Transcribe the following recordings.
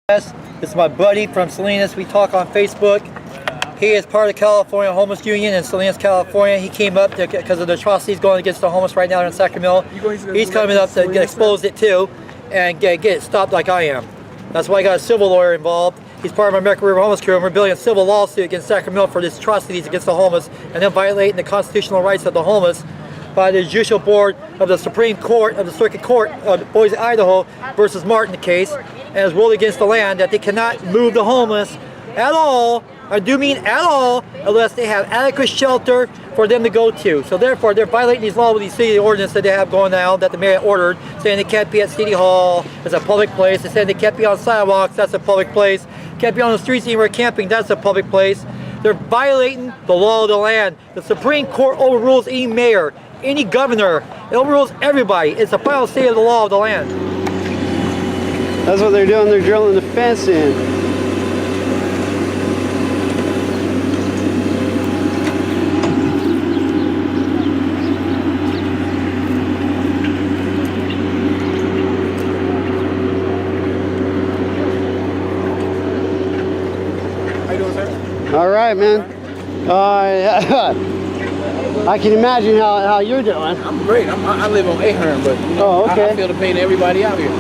This is my buddy from Salinas. We talk on Facebook. He is part of the California Homeless Union in Salinas, California. He came up because of the atrocities going against the homeless right now in Sacramento. He's coming up to get exposed it too and get it stopped like I am. That's why I got a civil lawyer involved. He's part of my American River Homeless Crew, and we're building a civil lawsuit against Sacramento for these atrocities against the homeless and them violating the constitutional rights of the homeless by the Judicial Board of the Supreme Court of the Circuit Court of Boise, Idaho versus Martin case, and it's ruled against the land that they cannot move the homeless at all, I do mean at all, unless they have adequate shelter for them to go to. So therefore, they're violating these laws with these city ordinances that they have going now that the mayor ordered, saying they can't be at City Hall, it's a public place. They said they can't be on sidewalks, that's a public place. Can't be on the streets anywhere camping, that's a public place. They're violating the law of the land. The Supreme Court overrules any mayor, any governor. It overrules everybody. It's the final say of the law of the land. That's what they're doing. They're drilling the fence in. How you doing, sir? All right, man. I can imagine how you're doing. I'm great. I live on Ahern, but you know, okay. I feel the pain of everybody out here.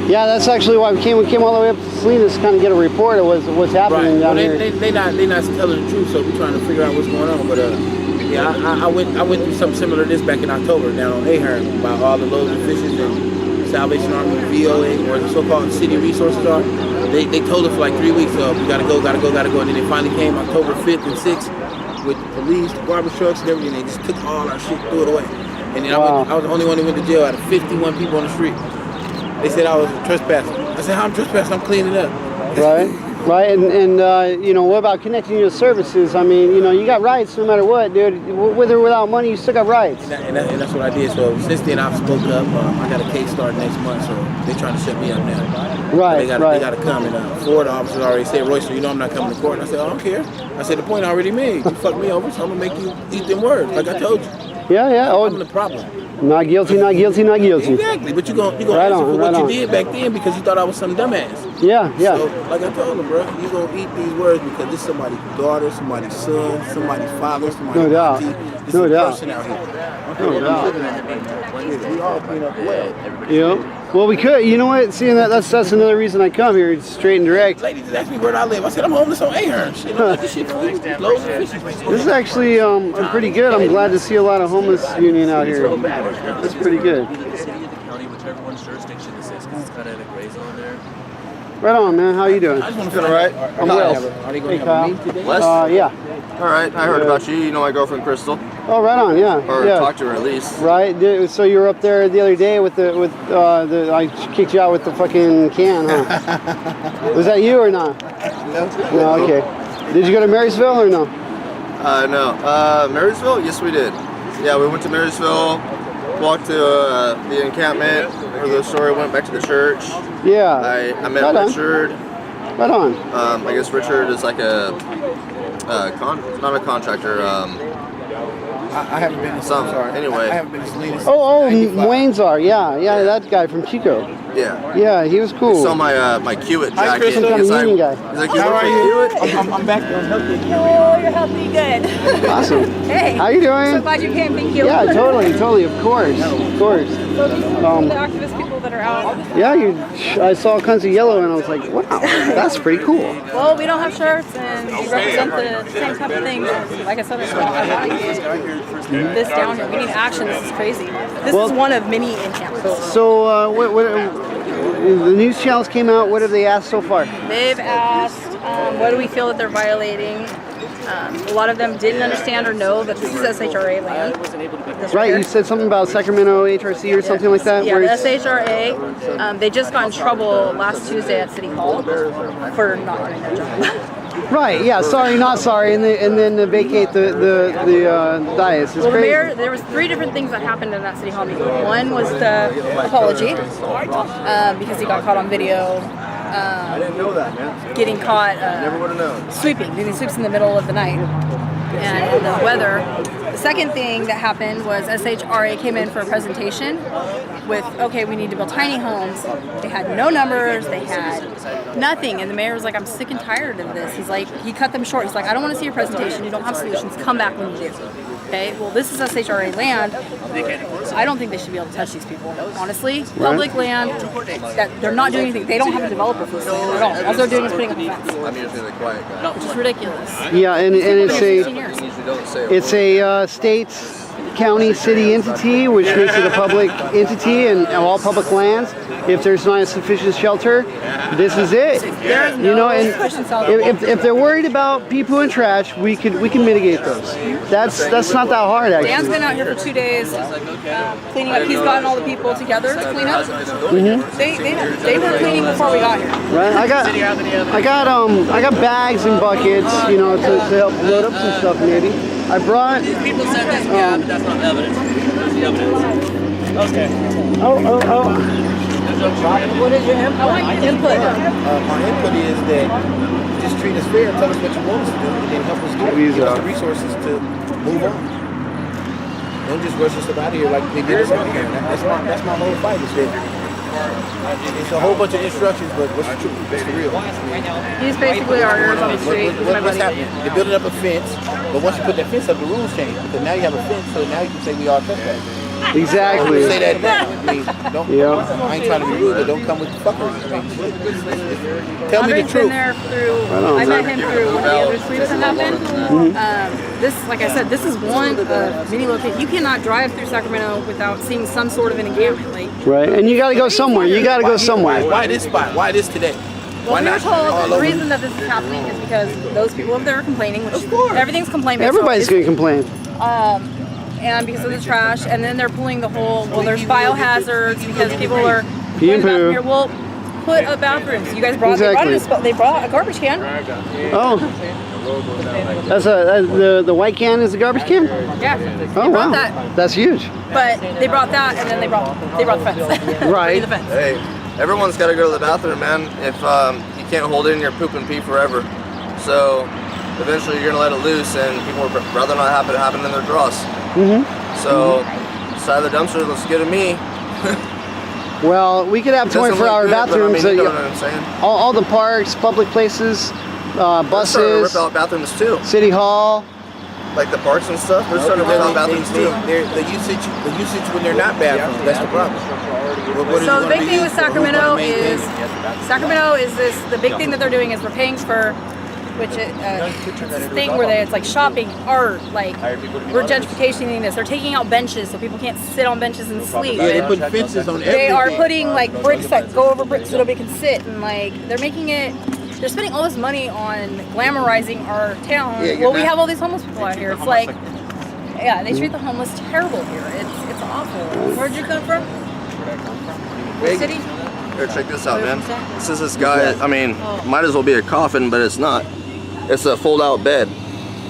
Yeah, that's actually why we came all the way up to Salinas to kind of get a report of what's happening down here. They not telling the truth, so we're trying to figure out what's going on. But yeah, I went through something similar to this back in October down on Ahern about all the loads of fishes and Salvation Army, VOA, or the so-called city resources are. They told us for like 3 weeks, we gotta go, and then they finally came October 5th and 6th with the police, the garbage trucks, and everything. They just took all our shit, threw it away. And then wow. I was the only one that went to jail out of 51 people on the street. They said I was a trespasser. I said, how I'm trespassing? I'm cleaning up. Right, and you know, what about connecting your services? I mean, you know, you got rights no matter what, dude. With or without money, you still got rights. And that's what I did. So since then, I've spoke up. I got a case starting next month, so they're trying to shut me up now. Right, They got to come. And Florida officers already said, Royster, you know I'm not coming to court. And I said, I don't care. I said, the point I already made. You fucked me over, so I'm going to make you eat them words, like I told you. Yeah. Oh, I'm the problem. not guilty, not guilty, not guilty. Exactly, but you're gonna right answer for right what on. you did back then because you thought I was some dumbass. Yeah. So, like I told him, bro, you're gonna eat these words because this is somebody's daughter, somebody's son, somebody's father, somebody's No doubt. auntie. This No is a doubt. person out here. No doubt. We all clean up well. Yeah. Well, we could. You know what? Seeing that's another reason I come here. It's straight and direct. Lady just asked me where I live. I said I'm homeless on Ahern. Shit, I'm like, this shit food, loads of fishes. This is actually pretty good. I'm glad to see a lot of homeless union out here. That's pretty good. County, which everyone's jurisdiction this is, because it's kind of in a gray zone there. Right on, man. How you doing? I just want to Doing all right? I'm well. Are they going Hey, to have a meeting today? Wes? Yeah. All right, I heard about you. You know my girlfriend Crystal, Oh, right on. Yeah. or yeah. talked to her at least. Right. So you were up there the other day with the I kicked you out with the fucking can, huh? Was that you or not? No. Okay. Did you go to Marysville or no? No. Marysville? Yes, we did. Yeah, we went to Marysville, walked to the encampment, where the story went back to the church. Yeah. I met Right on. Richard. Right on. I guess Richard is like not a contractor. I haven't been. Some. Sorry. Anyway. I haven't been to Salinas. Oh, 95. Wayne's are. Yeah, that guy from Chico. Yeah. Yeah, he was cool. Saw my Kiewit Hi, jacket. Crystal. Some kind of He's like, union guy. he's like, you How work are for you? Kiewit? I'm back there. Oh, you're healthy, good. Awesome. Hey. How you doing? So glad you came. Thank you. Yeah, totally, of course. The activist people that are out. Yeah, I saw all kinds of yellow and I was like, wow, that's pretty cool. Well, we don't have shirts and we represent the same type of things. Like I said, we don't have this down here. We need action. This is crazy. This Well- is one of many encampments. So, what the news channels came out, what have they asked so far? They've asked, what do we feel that they're violating? A lot of them didn't understand or know that this is SHRA land. This Right, here. you said something about Sacramento HRC or something like that? Yeah, where the it's- SHRA, they just got in trouble last Tuesday at City Hall for not doing their job. Right, yeah, sorry, not sorry, and then vacate the dais. It's Well, the crazy. mayor, there was 3 different things that happened in that City Hall meeting. One was the apology, because he got caught on video. I didn't know that, man. Getting caught Never would have known. sweeping, doing sweeps in the middle of the night. and the weather. The second thing that happened was SHRA came in for a presentation with, okay, we need to build tiny homes. They had no numbers, they had nothing, and the mayor was like, I'm sick and tired of this. He's like, he cut them short. He's like, I don't want to see your presentation. You don't have solutions. Come back when you do. Okay, well, this is SHRA land. I don't think they should be able to touch these people, honestly. Public land, that they're not doing anything. They don't have a developer for this land at all. All they're doing is putting up a fence, which is ridiculous. Yeah, and it's a state, county, city entity, which makes it a public entity and all public lands. If there's not a sufficient shelter, this is it. There's You know, no and sufficient shelter. if they're worried about pee poo and trash, we can mitigate those. That's not that hard Dan's actually. been out here for 2 days cleaning up. He's gotten all the people together to clean up. They were cleaning before we got here. Right? I got bags and buckets, you know, to help load up some stuff maybe. I brought People said this, yeah, but that's not evidence. That's the evidence. Okay. What is your input? I want your input. My input is that just treat us fair, tell us what you want us to do, and then help us do it. Give us the resources to move on. Don't just rush us out of here like they did us out here. That's my whole fight is that it's a whole bunch of instructions, but what's the truth? What's the real? He's basically our ears on the street. He's my What's buddy. happening? They're building up a fence, but once you put that fence up, the rules change. Because now you have a fence, so now you can say we all trespassing. exactly. Say that now. I mean, don't. Yeah. I ain't trying to be rude, but don't come with the fuckery. I mean, tell me the Andre's been truth. there through, I met him through one of the other sweeps that happened. This, like I said, this is one of many locations. You cannot drive through Sacramento without seeing some sort of an encampment. Like, Right, and you got to go somewhere. You got to go somewhere. Why this spot? Why this today? well, Why we were not all told the over? reason that this is happening is because those people up there are complaining, which everything's complaint based. Everybody's going to complain. And because of the trash, and then they're pulling the whole, well, there's biohazards because people are Pee and going to the bathroom poo. here. Well, put a bathroom. So you guys brought, Exactly. they brought a garbage can. Oh, that's the white can is a garbage can. Yeah. Oh They brought wow, that. that's huge. But they brought that, and then they brought the fence. Right. The fence. Hey, everyone's got to go to the bathroom, man. If you can't hold in your poop and pee forever, so eventually you're gonna let it loose, and people would rather not have it happen in their draws. So, side of the dumpster looks good to me. Well, we could have Doesn't 24-hour look good, but I bathrooms. mean, you know what I'm saying? All the parks, public places, They're starting to buses, rip out bathrooms too, city hall. like the parks and stuff. They're starting to rip out bathrooms too. The usage when they're not bathrooms, that's the problem. What is So it the gonna big be thing with used for? Who's gonna Sacramento maintain is it? the big thing that they're doing is we're paying for, which it's this thing where it's like shopping, art, like we're gentrificating this. They're taking out benches so people can't sit on benches and sleep. Yeah, they put fences on everything. They are putting like bricks that go over bricks so nobody can sit, and like they're making it. They're spending all this money on glamorizing our town. Yeah, you're Well, we not- have all these homeless people out here. It's like, yeah, they treat the homeless terrible here. It's awful. Where'd you come from? What city? Here, check this out, man. This is this guy. I mean, might as well be a coffin, but it's not. It's a fold-out bed.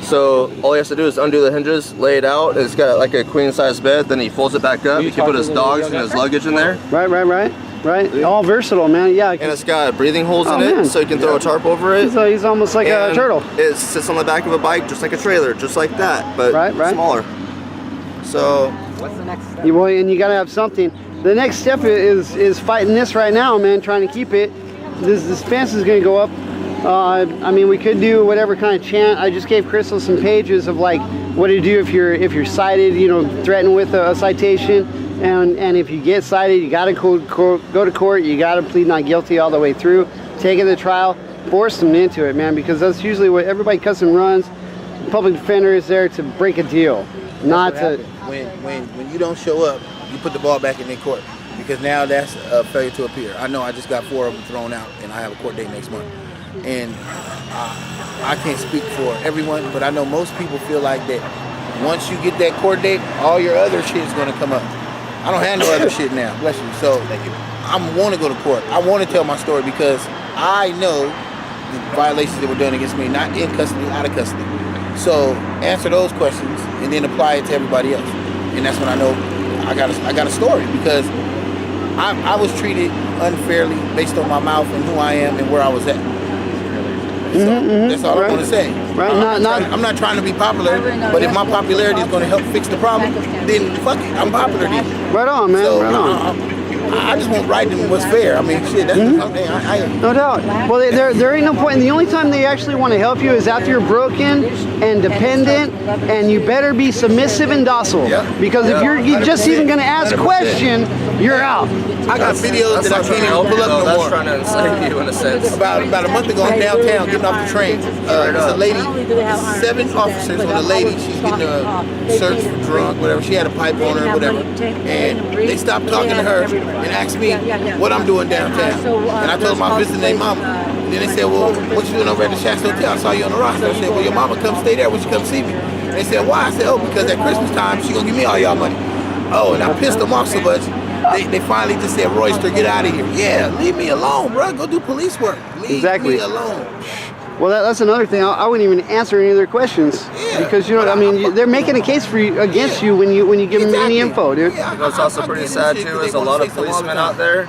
So all he has to do is undo the hinges, lay it out. It's got like a queen-size bed. Then he folds it back up. He can put his dogs and his luggage in there. Right. All versatile, man. Yeah. And it's got breathing holes Oh, in it, man. so you can throw a tarp over it. He's almost like a And turtle. It sits on the back of a bike, just like a trailer, just like that, but Right. smaller. So And you got to have something. The next step is fighting this right now, man. Trying to keep it. This fence is going to go up. I mean, we could do whatever kind of chant. I just gave Crystal some pages of like what to do if you're cited, you know, threatened with a citation, and if you get cited, you got to go to court. You got to plead not guilty all the way through, take it to trial, force them into it, man, because that's usually what everybody cuts and runs. The public defender is there to break a deal, not to. When you don't show up, you put the ball back in their court, because now that's a failure to appear. I know I just got 4 of them thrown out, and I have a court date next month. And I can't speak for everyone, but I know most people feel like that once you get that court date, all your other shit is going to come up. I don't have no other shit now, bless you. So I want to go to court. I want to tell my story because I know the violations that were done against me, not in custody, out of custody. So answer those questions and then apply it to everybody else. And that's when I know I got a story, because I was treated unfairly based on my mouth and who I am and where I was at. So that's all I want to say. Right. I'm not trying to be popular, but if my popularity is going to help fix the problem, then fuck it, I'm popular then. Right on, man. So, right on. I just want right and what's fair. I mean, shit, that's something No doubt. Well, there ain't no point. And the only time they actually want to help you is after you're broken and dependent, and you better be submissive and docile. Because if you're just even going to ask question, you're out. I got videos that I can't even pull up no That's more. trying to enslave you in a sense. About a month ago, I'm downtown getting off the train. There's a lady, 7 officers with a lady. She's getting a search for drunk, whatever. She had a pipe on her, whatever. And they stopped talking to her and asked me what I'm doing downtown. And I told them I'm visiting their mama. And then they said, well, what you doing over at the Shasta Hotel? I saw you on the roster. I said, well, your mama come stay there when she come see me. And they said, why? I said, oh, because at Christmas time, she gonna give me all y'all money. Oh, and I pissed them off so much. They finally just said, Royster, get out of here. Yeah, leave me alone, bro. Go do police work. Leave me alone. Well, that's another thing. I wouldn't even answer any of their questions because they're making a case for you against you when you give them any info, dude. What's also pretty sad too is a lot of policemen out there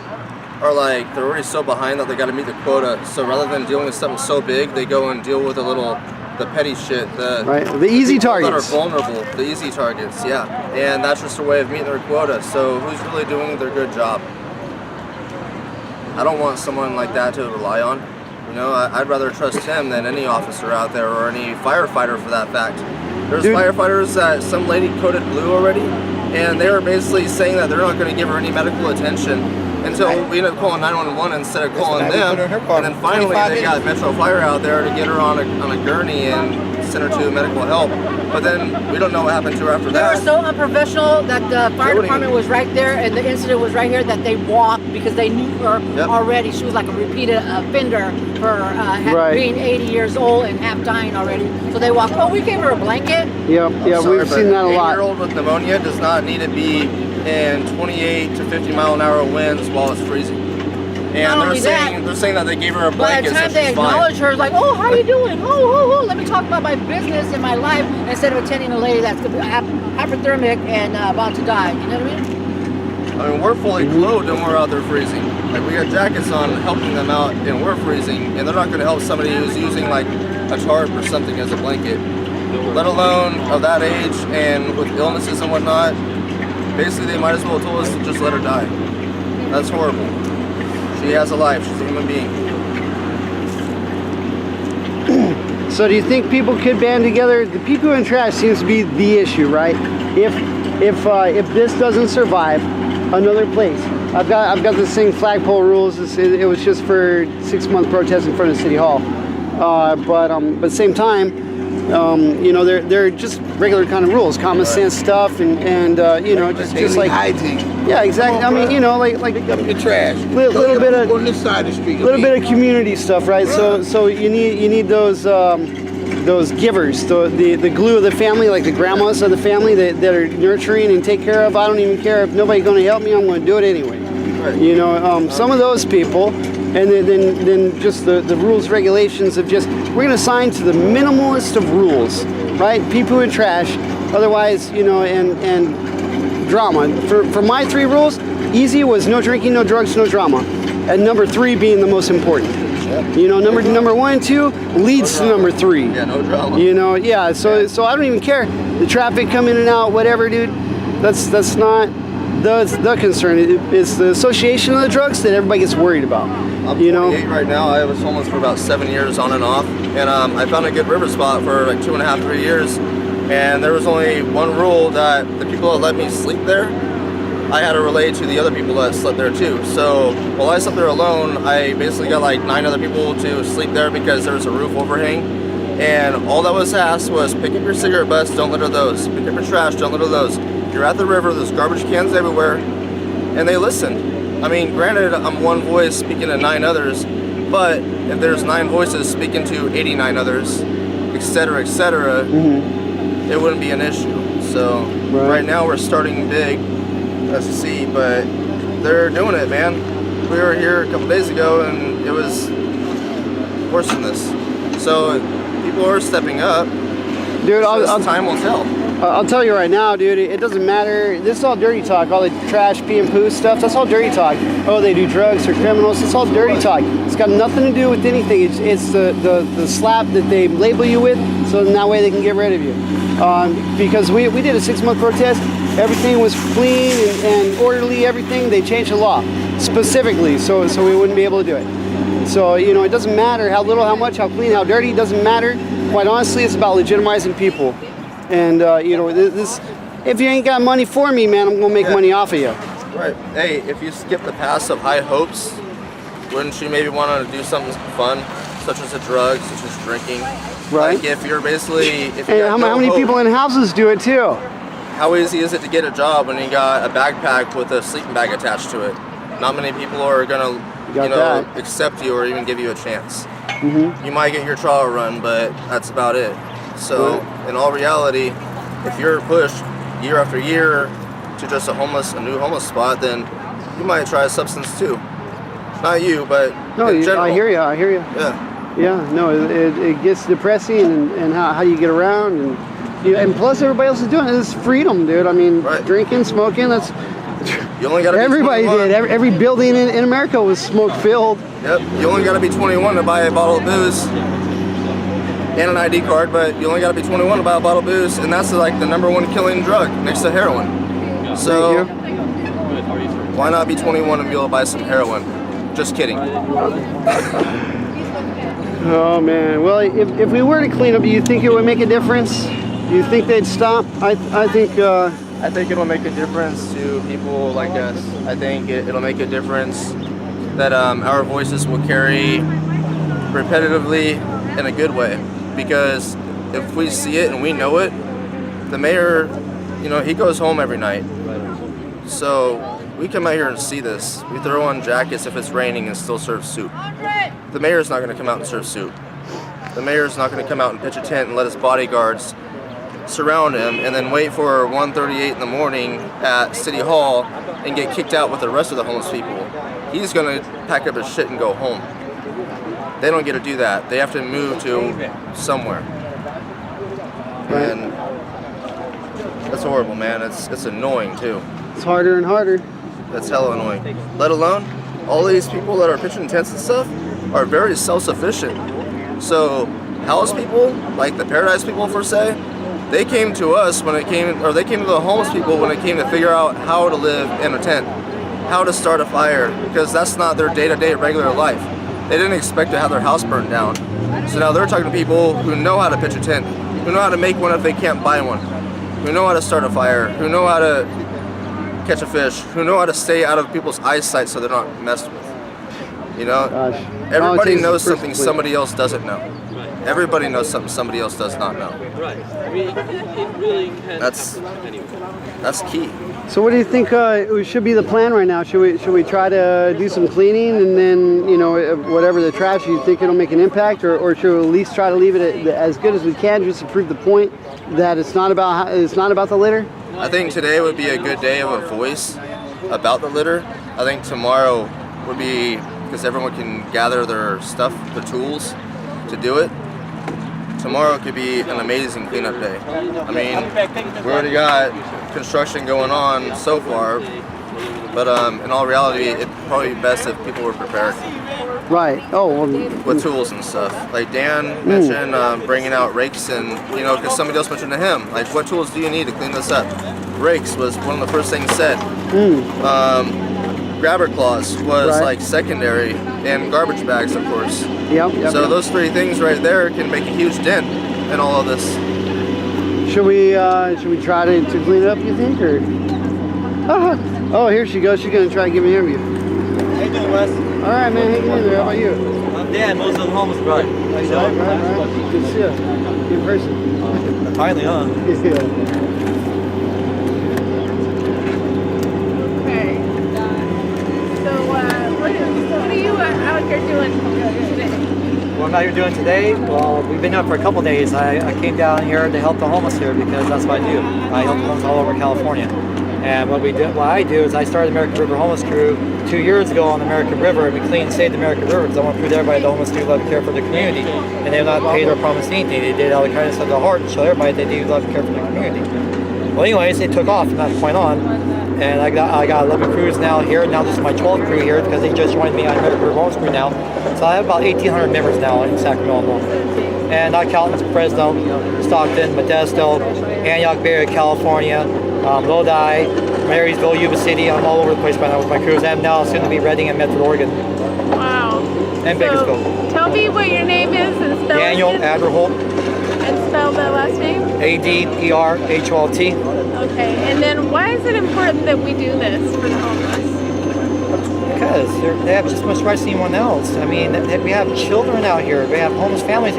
are like they're already so behind that they got to meet the quota. So rather than dealing with something so big, they go and deal with the petty shit, the easy targets that are vulnerable, the easy targets, and that's just a way of meeting their quota. So who's really doing their good job? I don't want someone like that to rely on. You know, I'd rather trust him than any officer out there or any firefighter for that fact. There's firefighters that some lady coded blue already, and they were basically saying that they're not going to give her any medical attention until we ended up calling 911 instead of calling them. And then finally they got Metro Fire out there to get her on a gurney and send her to medical help. But then we don't know what happened to her after They that. were so unprofessional that the fire department was right there and the incident was right here that they walked because they knew her already. She was like a repeated offender for being 80 years old and half dying already. So they walked, we gave her a blanket. Yeah, we've seen that a lot. 8-year-old with pneumonia does not need to be in 28 to 50 mile an hour winds while it's freezing. And they're saying that they gave her a blanket. By the time they acknowledge her, like, how are you doing? Let me talk about my business and my life instead of attending a lady that's hypothermic and about to die. You know what I mean? I mean, we're fully clothed and we're out there freezing. Like, we got jackets on helping them out and we're freezing, and they're not going to help somebody who's using like a tarp or something as a blanket, let alone of that age and with illnesses and whatnot. Basically, they might as well have told us to just let her die. That's horrible. She has a life. She's a human being. So do you think people could band together? The people in trash seems to be the issue, right? If this doesn't survive, another place. I've got this thing, flagpole rules. It was just for 6-month protest in front of City Hall. But at the same time, they're just regular kind of rules, common sense stuff, and just like hygiene. Yeah, exactly. I mean, like the trash. Little bit of on this side of the street. Little bit of community stuff, right? So you need those givers, the glue of the family, like the grandmas of the family that are nurturing and take care of. I don't even care if nobody's going to help me. I'm going to do it anyway. Right. Some of those people. And then just the rules, regulations of just, we're going to assign to the minimalist of rules, right? People in trash, otherwise, and drama. For my 3 rules, easy was no drinking, no drugs, no drama. And number 3 being the most important. Number 1 and 2 leads to number 3. Yeah, no drama. So I don't even care. The traffic come in and out, whatever, dude. That's not the concern. It's the association of the drugs that everybody gets worried about. I'm 48 right now. I was homeless for about 7 years on and off, and I found a good river spot for like 2.5, 3 years. And there was only one rule that the people that let me sleep there, I had to relay to the other people that slept there too. So while I slept there alone, I basically got like 9 other people to sleep there because there was a roof overhang. And all that was asked was pick up your cigarette butts, don't litter those. Pick up your trash, don't litter those. You're at the river, there's garbage cans everywhere, and they listened. I mean, granted, I'm one voice speaking to 9 others, but if there's 9 voices speaking to 89 others, etc., it wouldn't be an issue. So right now we're starting big, as you see, but they're doing it, man. We were here a couple days ago, and it was worse than this. So people are stepping up. Dude, time will tell. I'll tell you right now, dude, it doesn't matter. This is all dirty talk. All the trash, pee and poo stuff, that's all dirty talk. Oh, they do drugs or criminals. It's all dirty talk. It's got nothing to do with anything. It's the slap that they label you with, so in that way they can get rid of you. Because we did a 6-month protest. Everything was clean and orderly, everything. They changed the law specifically so we wouldn't be able to do it. So, you know, it doesn't matter how little, how much, how clean, how dirty, it doesn't matter. Quite honestly, it's about legitimizing people. And, you know, this, if you ain't got money for me, man, I'm going to make money off of you. Right. Hey, if you skip the path of high hopes, wouldn't you maybe want to do something fun, such as a drug, such as drinking? Right. Like if you're basically... If you And got how many hope, people in houses do it too? How easy is it to get a job when you got a backpack with a sleeping bag attached to it? Not many people are going to, accept you or even give you a chance. Mm-hmm. You might get your trial run, but that's about it. So, in all reality, if you're pushed year after year to just a new homeless spot, then you might try a substance too. Not you, but in general. I hear you. Yeah. Yeah, no, it gets depressing and how you get around and plus everybody else is doing it. It's freedom, dude. I mean, drinking, smoking, that's... You only gotta be everybody 21. did. Every building in America was smoke filled. Yep. You only gotta be 21 to buy a bottle of booze and an ID card, but you only gotta be 21 to buy a bottle of booze, and that's like the #1 killing drug next to heroin. So why not be 21 and be able to buy some heroin? Just kidding. Oh man. Well, if we were to clean up, do you think it would make a difference? Do you think they'd stop? I think it'll make a difference to people like us. I think it'll make a difference that our voices will carry repetitively in a good way. Because if we see it and we know it, the mayor, you know, he goes home every night. So we come out here and see this. We throw on jackets if it's raining and still serve soup. The mayor's not going to come out and serve soup. The mayor's not going to come out and pitch a tent and let his bodyguards surround him and then wait for 1:38 in the morning at City Hall and get kicked out with the rest of the homeless people. He's going to pack up his shit and go home. They don't get to do that. They have to move to somewhere. And that's horrible, man. It's annoying too. It's harder and harder. That's hella annoying. Let alone, all these people that are pitching tents and stuff are very self-sufficient. So house people, like the Paradise people per se, they came to us when it came, or they came to the homeless people when it came to figure out how to live in a tent, how to start a fire, because that's not their day-to-day regular life. They didn't expect to have their house burned down. So now they're talking to people who know how to pitch a tent, who know how to make one if they can't buy one, who know how to start a fire, who know how to catch a fish, who know how to stay out of people's eyesight so they're not messed with. You know, everybody knows something somebody else doesn't know. Everybody knows something somebody else does not know. Right. I mean, it really can That's key. So what do you think should be the plan right now? Should we try to do some cleaning and then, you know, whatever the trash, you think it'll make an impact, or should we at least try to leave it as good as we can just to prove the point that it's not about the litter? I think today would be a good day of a voice about the litter. I think tomorrow would be, because everyone can gather their stuff, their tools to do it. Tomorrow could be an amazing cleanup day. I mean, we already got construction going on so far, but in all reality, it'd probably be best if people were prepared. Right. Oh, well, with tools and stuff. Like Dan mentioned bringing out rakes and, you know, because somebody else mentioned to him, like, what tools do you need to clean this up? Rakes was one of the first things said. Grabber claws was like secondary, and garbage bags, of course. Yep. So those three things right there can make a huge dent in all of this. Should we try to clean it up, you think, or? Oh, here she goes. She's gonna try to give me an interview. How you doing, Wes? All right, man. Hanging in there. How about you? I'm Dan, most of the homeless brother. How you doing? Right. Good to see you in person. Finally, huh? Yeah. What are you out here doing today? What I'm out here doing today? Well, we've been out for a couple days. I came down here to help the homeless here because that's what I do. I help the homeless all over California. And what I do is I started the American River Homeless Crew 2 years ago on the American River, and we cleaned and saved the American River because I want to prove to everybody the homeless do love and care for the community, and they're not paid or promised anything. They did it out of the kindness of their heart and show everybody they do love and care for the community. Well, anyways, they took off from that point on, and I got 11 crews now here. Now this is my 12th crew here because they just joined me on American River Homeless crew now. So I have about 1,800 members now in Sacramento alone. And I count Fresno, Stockton, Modesto, Antioch, Bay, California, Lodi, Marysville, Yuba City. I'm all over the place right now with my crews. I'm now soon to be Redding and Metro Oregon. Wow. And So, Bakersfield. tell me what your name is and spell Daniel it. Adderholt, And spell the last name. Aderholt. Okay. And then why is it important that we do this for the homeless? Because they have just as much rights as anyone else. I mean, we have children out here. We have homeless families.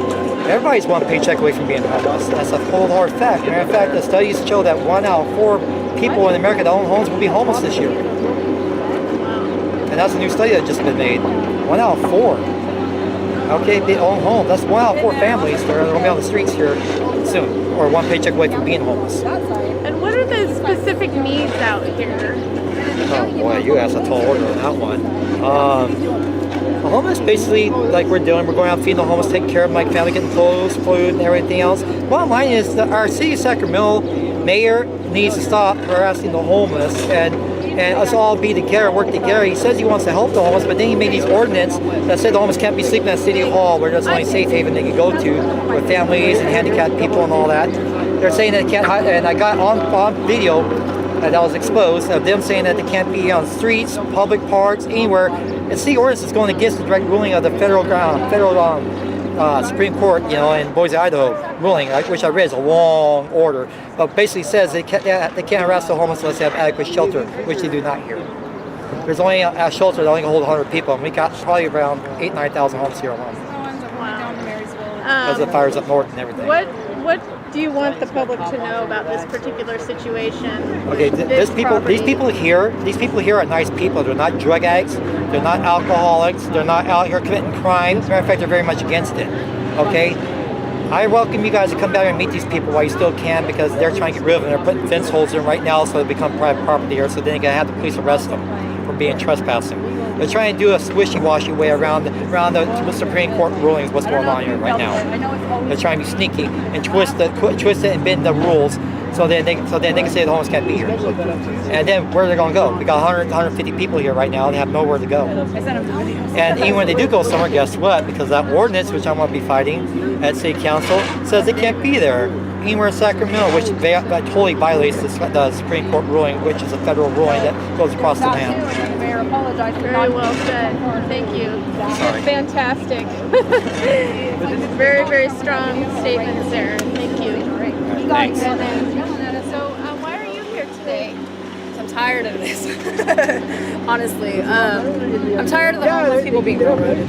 Everybody's one paycheck away from being homeless. That's a cold hard fact. Matter of fact, the studies show that 1 out of 4 people in America that own homes will be homeless this year. And that's a new study that just been made. 1 out of 4. Okay, they own homes. That's 1 out of 4 families that are going to be on the streets here soon, or one paycheck away from being homeless. And what are the specific needs out here? Oh boy, you asked a tall order on that one. The homeless, basically, like we're doing, we're going out feeding the homeless, taking care of my family, getting clothes, food, and everything else. Bottom line is that our city of Sacramento mayor needs to stop harassing the homeless and us all be together, work together. He says he wants to help the homeless, but then he made these ordinance that said the homeless can't be sleeping at City Hall, where there's only safe haven they can go to with families and handicapped people and all that. They're saying that they can't, and I got on video that was exposed of them saying that they can't be on streets, public parks, anywhere. And city ordinance is going against the direct ruling of the federal Supreme Court, in Boise, Idaho, ruling, which I read is a long order, but basically says they can't harass the homeless unless they have adequate shelter, which they do not here. There's only a shelter that only can hold 100 people, and we got probably around 9,000 homes here alone. Because of the fires up north and everything. What do you want the public to know about this particular situation? Okay, these people here are nice people. They're not drug addicts. They're not alcoholics. They're not out here committing crimes. Matter of fact, they're very much against it. Okay, I welcome you guys to come down here and meet these people while you still can, because they're trying to get rid of them. They're putting fence holes in right now so they become private property here. So then you gotta have the police arrest them for being trespassing. They're trying to do a swishy-washy way around the Supreme Court rulings. What's going on here right now? They're trying to be sneaky and twist it and bend the rules so then they can say the homeless can't be here. And then where are they going to go? We got 150 people here right now. They have nowhere to go. And even when they do go somewhere, guess what? Because that ordinance, which I'm going to be fighting at City Council, says they can't be there anywhere in Sacramento, which that totally violates the Supreme Court ruling, which is a federal ruling that goes across the land. Very well said. Thank you. Sorry. Fantastic. Very, very strong statements there. Thank you. Thanks. So, why are you here today? I'm tired of this. Honestly, I'm tired of the homeless people being railroaded.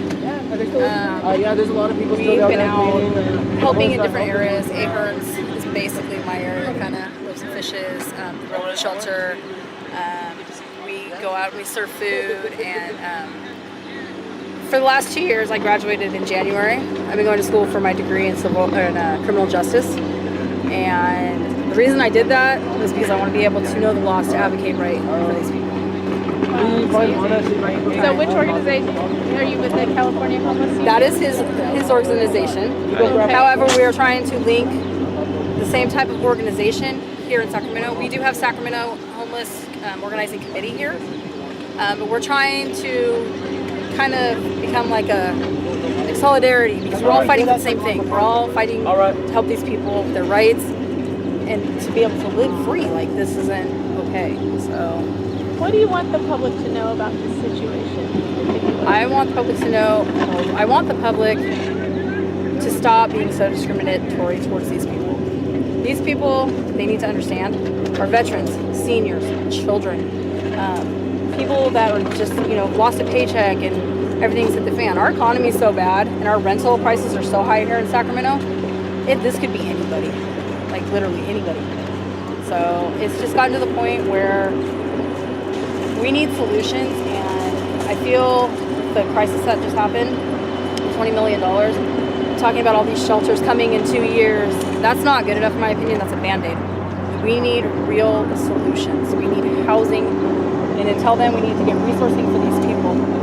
There's a lot of people We've been out helping in different areas. Ahern's is basically my area, kind of lives and fishes, the railroad shelter. We go out and we serve food, and for the last 2 years, I graduated in January. I've been going to school for my degree in criminal justice, and the reason I did that was because I want to be able to know the laws to advocate right for these people. So which organization are you with, the California Homeless Union? That is his organization. Okay. However, we are trying to link the same type of organization here in Sacramento. We do have Sacramento Homeless Organizing Committee here, but we're trying to kind of become like a solidarity, because we're all fighting for the same thing. We're all fighting to help these people with their rights and to be able to live free. Like, this isn't okay. So what do you want the public to know about this situation? I want the public to stop being so discriminatory towards these people. These people, they need to understand, are veterans, seniors, children, people that are just, lost a paycheck and everything's hit the fan. Our economy is so bad and our rental prices are so high here in Sacramento, this could be anybody, like literally anybody. So it's just gotten to the point where we need solutions, and I feel the crisis that just happened, $20 million, talking about all these shelters coming in 2 years, that's not good enough in my opinion. That's a Band-Aid. We need real solutions. We need housing, and until then we need to get resourcing for these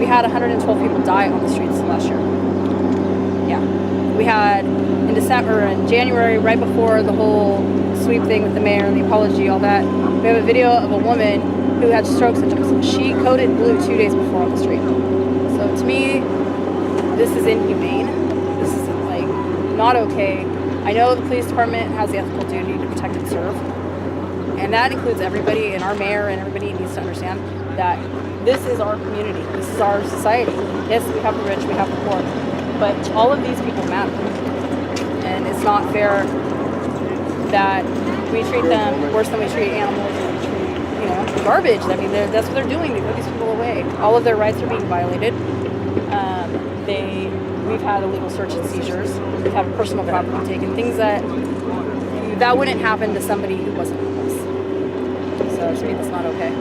We had 112 people die on the streets last year. Yeah. We had in December and January, right before the whole sweep thing with the mayor and the apology, all that, we have a video of a woman who had stroke symptoms. She coded blue 2 days before on the street. So to me, this is inhumane. This is like not okay. I know the police department has the ethical duty to protect and serve. And that includes everybody, and our mayor and everybody needs to understand that this is our community. This is our society. Yes, we have the rich, we have the poor, but all of these people matter. And it's not fair that we treat them worse than we treat animals and we treat, garbage. I mean, that's what they're doing. They put these people away. All of their rights are being violated. We've had illegal search and seizures. We've had personal property taken. Things that wouldn't happen to somebody who wasn't homeless. So to me, that's not okay.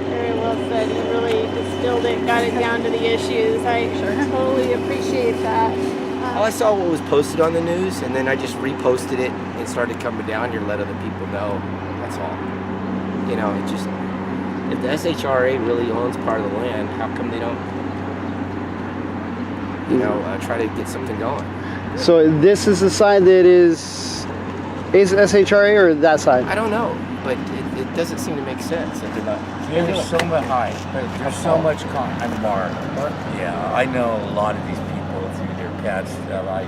Very well said. You really distilled it, got it down to the issues. I totally appreciate that. I saw what was posted on the news, and then I just reposted it and started coming down here and let other people know. That's all. It just, if the SHRA really owns part of the land, how come they don't, try to get something going? So this is the side that is SHRA or that side? I don't know, but it doesn't seem to make sense that they're not. There's so much There's so much I'm Mark. Yeah, I know a lot of these people through their pets that I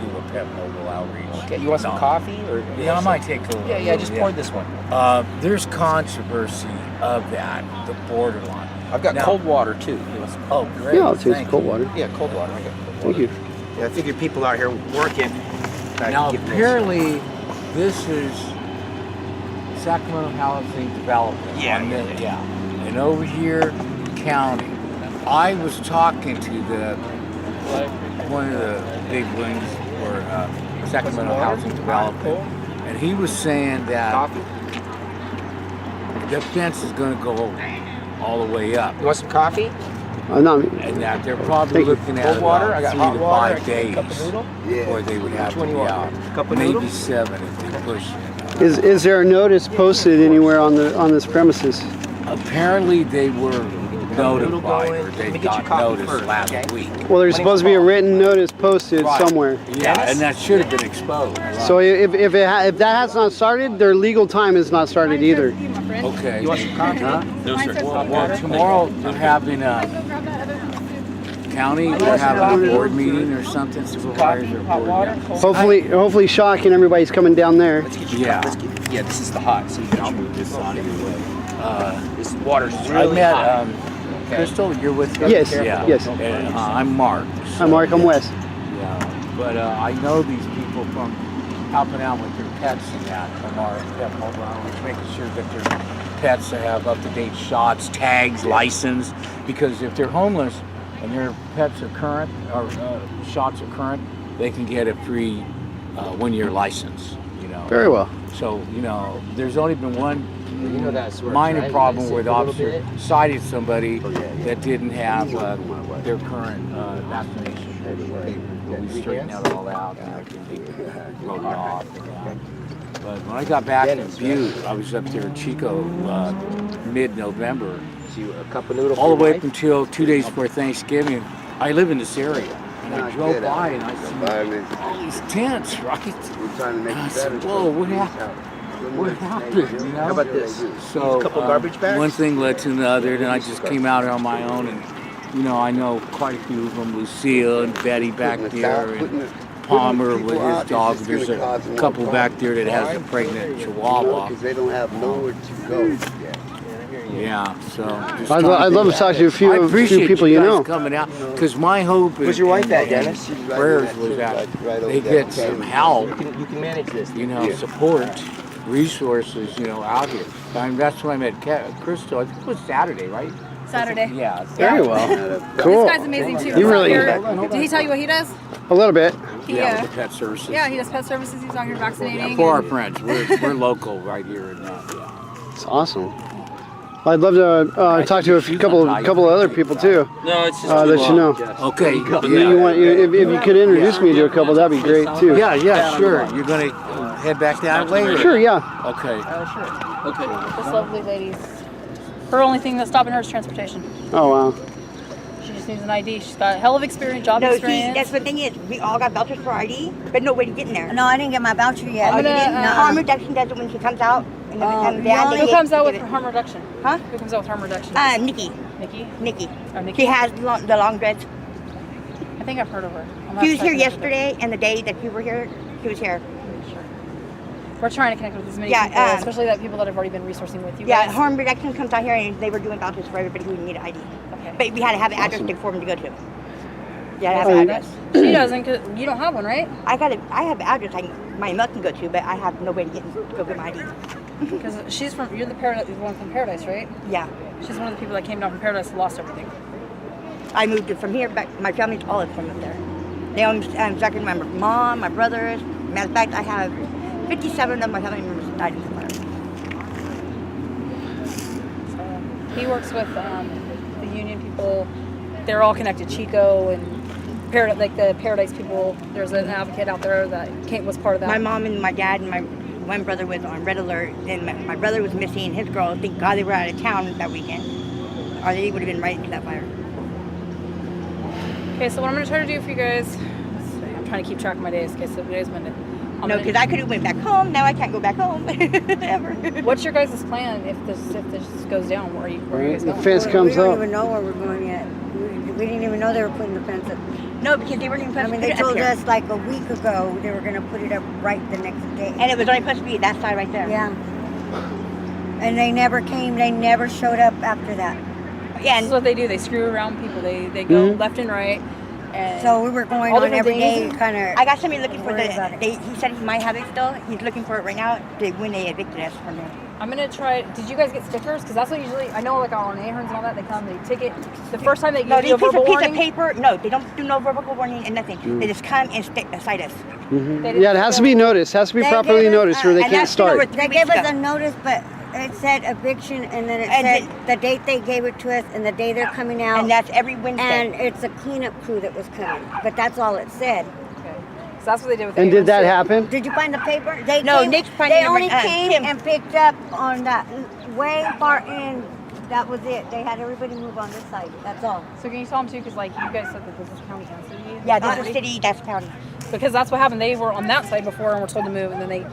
do a pet mobile outreach. Okay, you want some coffee? Or yeah, I might take a little. Yeah, just pour this one. There's controversy of that, the borderline. I've got cold water too. Oh, great. Yeah, I'll take cold water. Yeah, cold water. I got cold water. Thank you. Yeah, I figured people out here working. Now, apparently, this is Sacramento Housing Development. Yeah. And over here, county. I was talking to one of the big ones for Sacramento Housing Development, and he was saying that the fence is going to go all the way up. You want some coffee? Not me. And that they're probably looking at cold water. I got 3 hot to water. 5 days before they would have to be out. Maybe 7 if they push it. Is there a notice posted anywhere on this premises? Apparently they were notified, or they got notice last week. Well, there's supposed to be a written notice posted somewhere. Yeah, and that should have been exposed. Right? So if that has not started, their legal time has not started either. Okay. You want some coffee? No, sir. Well, tomorrow they're having a county, they're having a board meeting or something, supervisors or board meeting. Hopefully shocking everybody's coming down there. Yeah. Yeah, this is the hot. So I'll move this on your way. This water's I really met hot. Crystal, you're with us? Yes, Yeah. yes. And, I'm Mark. I'm Mark, I'm Wes. Yeah, but I know these people from helping out with their pets and that from our pet mobile outreach, making sure that their pets have up-to-date shots, tags, license, because if they're homeless and their pets are current, or shots are current, they can get a free 1-year license, Very well. So, there's only been one minor problem where the officer cited somebody that didn't have their current vaccination paperwork. But we straightened out all out and everything wrote it off. But when I got back in Butte, I was up there in Chico mid-November. All the way up until 2 days before Thanksgiving. I live in this area. And I drove by and I see all these tents, right? And I said, whoa, what happened? What happened? How about this? So a couple garbage bags? one thing led to another, then I just came out here on my own, and I know quite a few of them, Lucille and Betty back there, and Palmer with his dog. There's a couple back there that has a pregnant Chihuahua. Because they don't have nowhere to go. Yeah, so I'd love to talk to a few people you know. Coming out, because my hope is. Where's your wife at, Dennis? Prayers was that they get some help. You can manage this. Support, resources, out here. I mean, that's when I met Crystal. I think it was Saturday, right? Saturday. Yeah. Very well. Cool. This guy's amazing too. You really. Did he tell you what he does? A little bit. Yeah, with the pet services. Yeah, he does pet services. He's out here vaccinating. For our friends, we're local right here in that. It's awesome. I'd love to talk to a couple of other people too. No, it's just that you know. Okay. If you could introduce me to a couple, that'd be great too. Yeah, sure. You're gonna head back down later. Sure, yeah. Okay. Sure. Okay. This lovely lady's. Her only thing that's stopping her is transportation. Oh wow. just needs an ID. She's got a hell of experience, job No, see, experience. that's the thing is, we all got vouchers for ID, but nobody getting there. No, I didn't get my voucher yet. Oh, you didn't? No. Harm reduction does it when she comes out. And then Who comes out with harm reduction? Huh? Who comes out with harm reduction? Nikki. Nikki? Nikki. Oh, Nikki? She has the long dreads. I think I've heard of her. She was here yesterday, and the day that you were here, she was here. We're trying to connect with as many Yeah, people, especially that people that have already been resourcing with you Yeah, guys. harm reduction comes out here, and they were doing vouchers for everybody who needed ID. Okay. But we had to have an address for them to go to. Yeah, I have Oh, an you address. She doesn't, cause you don't have one, right? I have an address my milk can go to, but I have no way to go get my ID. Because she's from, you're the one from Paradise, right? Yeah. She's one of the people that came down from Paradise and lost everything. I moved from here back. My family's all from up there. They own Sacramento. My mom, my brothers. Matter of fact, I have 57 of my family members died in the fire. He works with the union people. They're all connected. Chico and the Paradise people. There's an advocate out there that was part of that. My mom and my dad and my one brother was on red alert. And my brother was missing. His girl. Thank God they were out of town that weekend, or they would have been right into that fire. Okay, so what I'm going to try to do for you guys, I'm trying to keep track of my days. Okay, so today's Monday. No, because I could have went back home. Now I can't go back home ever. What's your guys' plan if this goes down? Where are you guys going? The fence comes We don't up. even know where we're going yet. We didn't even know they were putting the fence up. No, because they weren't even supposed to they put it up told here. us like a week ago they were going to put it up right the next day. And it was only supposed to be that side right there. Yeah. And they never came. They never showed up after that. Yeah. This is what they do. They screw around people. They go left and right. And so we were going on every day, kind of. I got somebody looking for he said he might have it still. He's looking for it right now. When they evicted us from there. I'm gonna try. Did you guys get stickers? Because that's what usually I know. Like on Ahrens and all that, they come, they ticket. The first time they give you a verbal warning. Piece of paper. No, they don't do no verbal warning and nothing. They just come and stick beside us. Yeah, it has to be noticed. It has to be properly noticed, or they can't start. They gave us a notice, but it said eviction, and then it said the date they gave it to us and the day they're coming out. And that's every Wednesday. And it's a cleanup crew that was coming, but that's all it said. Okay. So that's what they did with. And did that happen? Did you find the paper? They no, came, Nick's they only came and picked up on that way far end. That was it. They had everybody move on this side. That's all. So can you tell them too? Because like you guys said that this is county and city. Yeah, this is city. That's county. Because that's what happened. They were on that side before and were told to move, and then they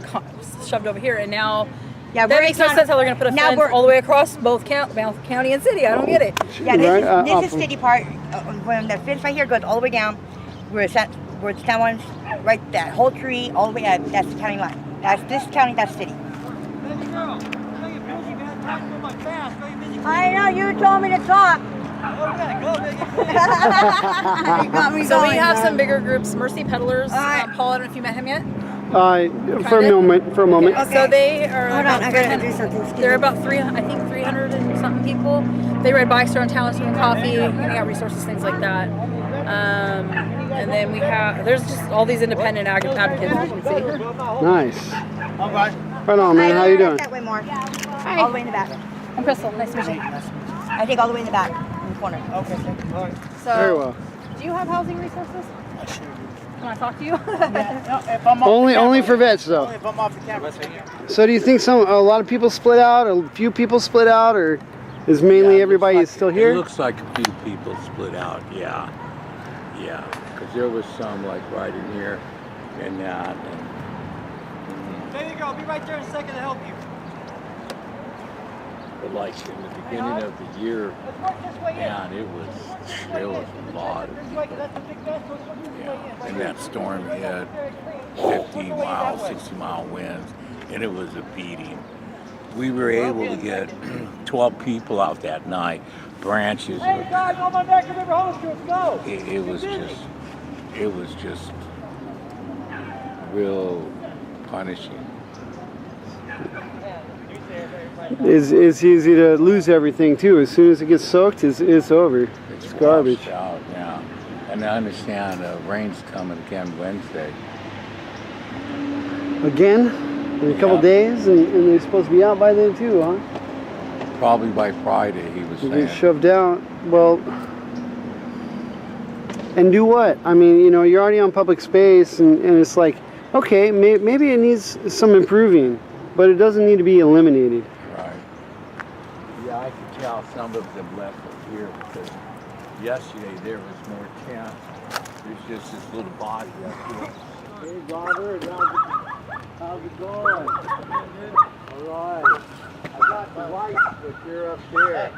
shoved over here, and now. Yeah, that makes no sense how they're going to put a fence all the way across both county and city. I don't get it. Yeah, this is city part. When the fence right here goes all the way down, where someone's right, that whole tree, all the way up, that's the county line. That's this county, that's city. I know, you told me to talk. So we have some bigger groups. Mercy Peddlers. Paul, I don't know if you met him yet. For a moment. Okay. So they are. Hold on, I gotta do something. They're about 300 and something people. They ride bikes around town, selling coffee, handing out resources, things like that. And then there's just all these independent advocates, as you can see. Nice. Right on, man. How you doing? That way more. Hi. All the way in the back. I'm Crystal. Nice to meet you. I think all the way in the back, in the corner. Okay. So, very well. Do you have housing resources? Can I talk to you? Only for vets though. If I'm off the camera. So do you think a lot of people split out, a few people split out, or is mainly everybody still here? It looks like a few people split out. Yeah. Because there was some like right in here and that. There you go. I'll be right there in a second to help you. But like in the beginning of the year, man, it was a lot of people. Yeah. And that storm hit 50 mile, 60 mile winds, and it was a beating. We were able to get 12 people out that night. Branches. Hey guys, on my back, remember homeless groups, go! It was just real punishing. It's easy to lose everything too. As soon as it gets soaked, it's over. It's garbage. Out, yeah. And I understand rain's coming again Wednesday. Again? In a couple days? And they're supposed to be out by then too, huh? Probably by Friday, he was You saying. get shoved out. Well, and do what? I mean, you're already on public space, and it's like, okay, maybe it needs some improving, but it doesn't need to be eliminated. Right. Yeah, I could tell some of them left up here because yesterday there was more tense. There's just this little body up here. Hey, Robert, how's it going? All right. I got the lights, but you're up there.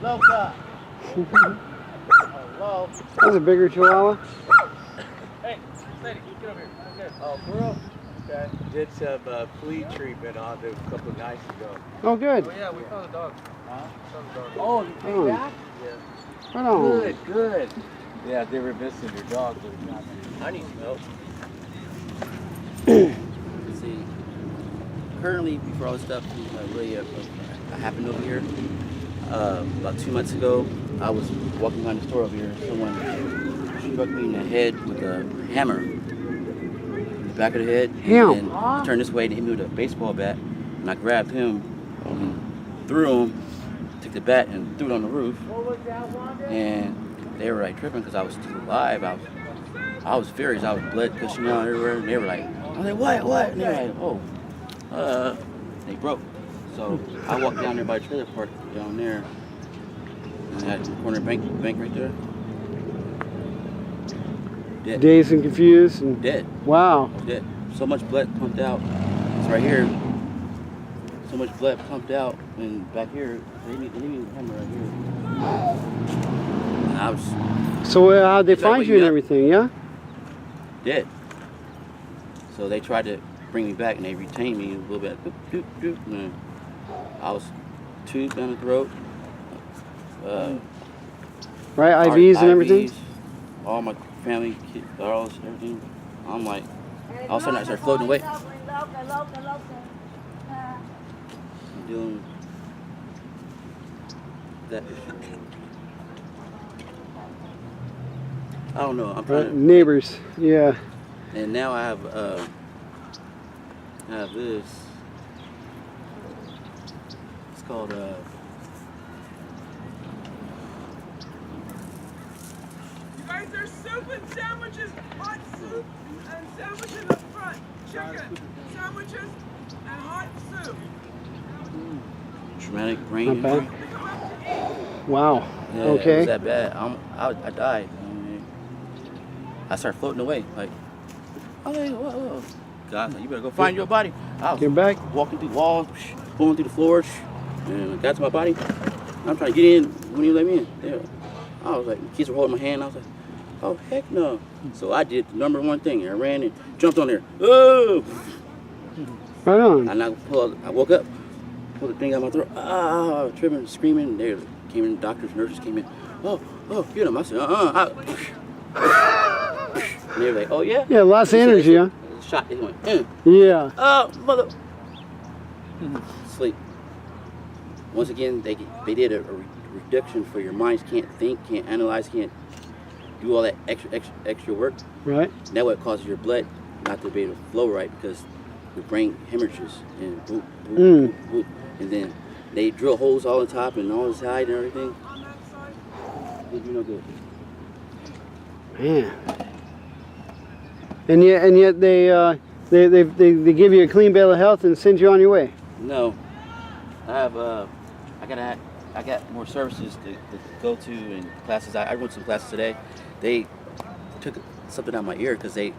Loca. Hello. That's a bigger Chihuahua. Hey, Sadie, get over here. Okay. Oh, for real? Okay. Did some flea treatment on it a couple of nights ago. Oh, good. Oh, yeah, we found a dog. Huh? Found a dog. Oh, you came back? Yeah. Right on. Good, good. Yeah, they were missing their dog. I need some help. See, currently, before all this stuff really happened over here, about 2 months ago, I was walking down the store over here. Someone struck me in the head with a hammer. In the back of the head. Damn. And he turned this way and hit me with a baseball bat. And I grabbed him and threw him, took the bat and threw it on the roof. And they were like tripping because I was still alive. I was furious. I was blood gushing out everywhere. And they were like, I was like, what? And they were like, they broke. So I walked down there by the trailer park down there. And that corner bank right there. Dead. Dazed and confused and dead. Wow. Dead. So much blood pumped out. It's right here. So much blood pumped out, and back here, they need a hammer right here. And I was. So how'd they find you and everything? Yeah. Dead. So they tried to bring me back, and they retained me a little bit. Doop, doop, doop. And I was tubed down the throat. Right, IVs and everything? All my family, kids, girls, everything. I'm like, all of a sudden I started floating away. I'm doing that. I don't know. I'm trying to. Neighbors, yeah. And now I have this. It's called There's soup and sandwiches, hot soup and sandwiches up front. Chicken, sandwiches, and hot soup. Traumatic brain Not injury. bad. Wow. Yeah, Okay. it was that bad. I died. I started floating away. Like, oh, whoa. God, you better go find your body. I was Get back. walking through walls, pulling through the floors, and I got to my body. I'm trying to get in when you let me in. Yeah. I was like, the kids were holding my hand. I was like, oh, heck no. So I did the number one thing. I ran and jumped on there. Oh! Right on. And I woke up, pulled the thing out of my throat. Ah, tripping, screaming. They came in, doctors, nurses came in. Oh, get him. I said, And they were like, oh, yeah? Yeah, lots of energy, huh? Shot. They went, Yeah. oh, mother. Sleep. Once again, they did a reduction for your minds. Can't think, can't analyze, can't do all that extra work. Right. And that what causes your blood not to be able to flow right because your brain hemorrhages and boop, boop, boop, boop. And then they drill holes all on top and all the side and everything. Did you no good. Man. And yet they give you a clean bill of health and send you on your way. No, I have I got more services to go to and classes. I went to some classes today. They took something out of my ear because they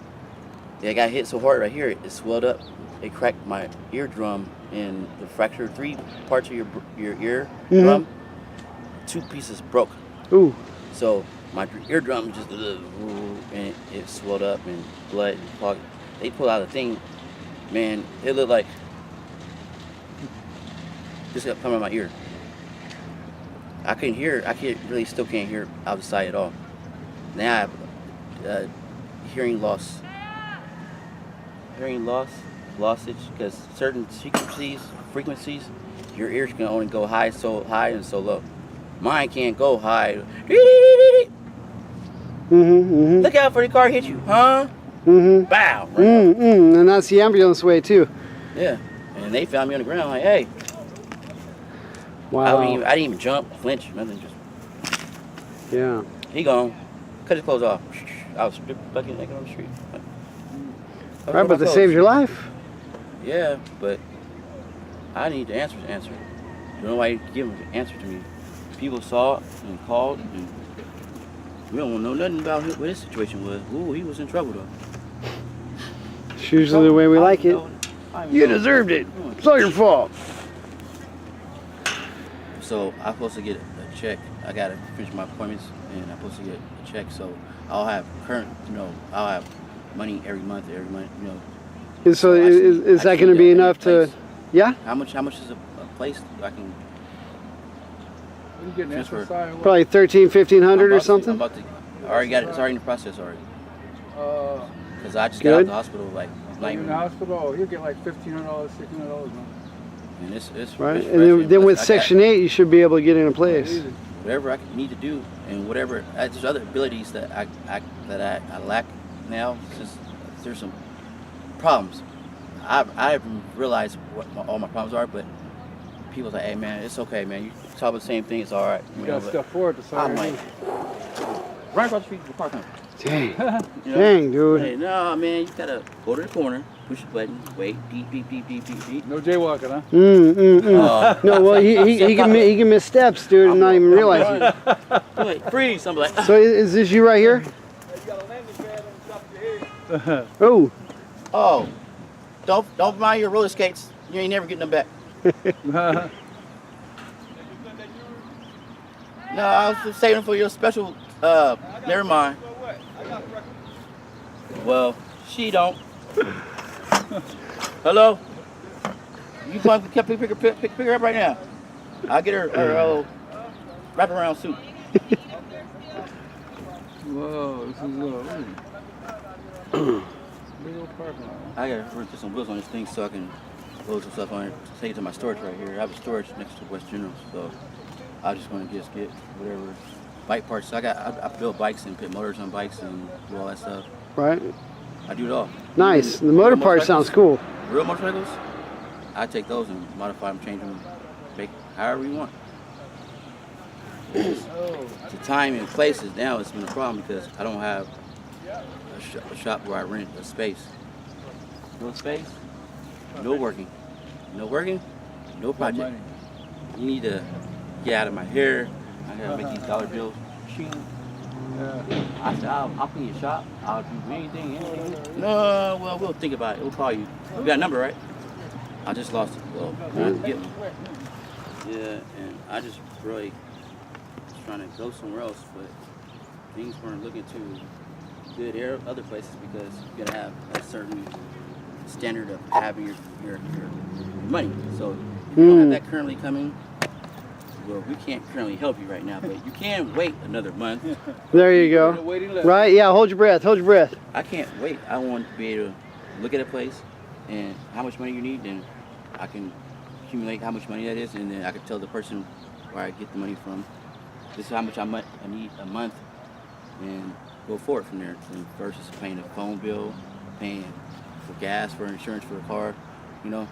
got hit so hard right here it swelled up. They cracked my eardrum and they fractured 3 parts of your ear drum. 2 pieces broke. Ooh. So my eardrum just and it swelled up and blood and clogged. They pulled out a thing, man. It looked like this kept coming out of my ear. I couldn't hear. Still can't hear out the side at all. Now I have hearing loss. Hearing lossage, because certain frequencies, your ears can only go high and so low. Mine can't go high. Look out for the car hit you, huh? Bow. And that's the ambulance way too. Yeah, and they found me on the ground like, hey. Wow. I didn't even jump, flinch, nothing. Just yeah. He gone. Cut his clothes off. I was bucking naked on the street. Right, but they saved your life. Yeah, but I need the answer. You know why you give an answer to me? people saw it and called, and we don't know nothing about what his situation was. Ooh, he was in trouble though. It's usually the way we like it. You deserved it. It's all your fault. So I'm supposed to get a check. I gotta finish my appointments, and I'm supposed to get a check. So I'll have I'll have money every month, you know. And so is that going to be enough to? Yeah. How much is a place I can transfer? Probably 1,300-1,500 or something. I'm about to. I already got it. It's already in the process already. Because I just got out of the hospital like. In the hospital, he'll get like $1,500, $1,600 man. And it's right. It's and then with Section 8, you should be able to get in a place. Whatever I need to do, and whatever there's other abilities that I lack now. Since there's some problems, I haven't realized what all my problems are, but people say, "Hey man, it's okay, man. You talk about the same thing. It's all right." You got stuff forward to I'm like, right across the street, the park. Dang. You know? Dang, dude. Hey, no, man, you gotta go to the corner, push the button, wait, beep, beep, beep, beep, beep, beep. No jaywalking, huh? No, well, he can miss steps, dude, and not even realize it. Like, freeze, I'm like. So is this you right here? Oh. Oh, don't mind your roller skates. You ain't never getting them back. No, I was just saving for your special. Never mind. Well, she don't. Hello? You want to pick her up right now? I'll get her wraparound suit. Whoa, this is big old parking lot. I gotta put some wheels on this thing so I can load some stuff on it. Take it to my storage right here. I have a storage next to West General, so I'm just gonna get whatever bike parts. So I build bikes and put motors on bikes and do all that stuff. Right. I do it all. Nice. The motor part sounds cool. Real motorcycles, I take those and modify them, change them, make however you want. The time and places now it's been a problem because I don't have a shop where I rent a space. No space, no working. No working, no project. You need to get out of my hair. I gotta make these dollar bills. I said, I'll clean your shop. I'll do anything. No, well, we'll think about it. We'll call you. You got a number, right? I just lost it. Well, I have to get one. Yeah, and I just really was trying to go somewhere else, but things weren't looking too good here other places because you gotta have a certain standard of having your money. So if you don't have that currently coming, well, we can't currently help you right now, but you can wait another month. There you go. Right? Yeah, hold your breath. Hold your breath. I can't wait. I want to be able to look at a place and how much money you need, then I can accumulate how much money that is, and then I can tell the person where I get the money from. This is how much I need a month, and go forward from there. Versus paying a phone bill, paying for gas, for insurance for a car, you know.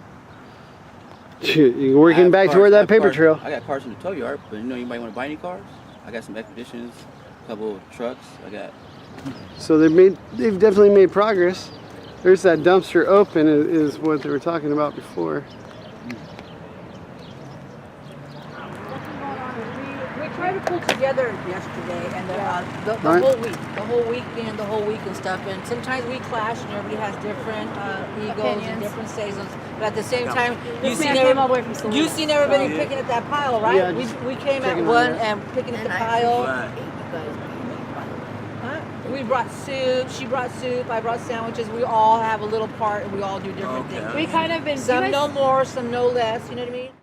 You're working back to where that paper trail. I got cars in the tow yard, but you know, anybody want to buy any cars? I got some Expeditions, a couple of trucks. I got. So they've definitely made progress. There's that dumpster open is what they were talking about before. We tried to pull together yesterday and the whole week and stuff. And sometimes we clash, and everybody has different egos and different seasons. But at the same time, you've seen everybody picking at that pile, right? Yeah, we came at one and picking at the pile. We brought soup, she brought soup, I brought sandwiches. We all have a little part and we all do different things. We kind of been some know more, some know less, you know what I mean?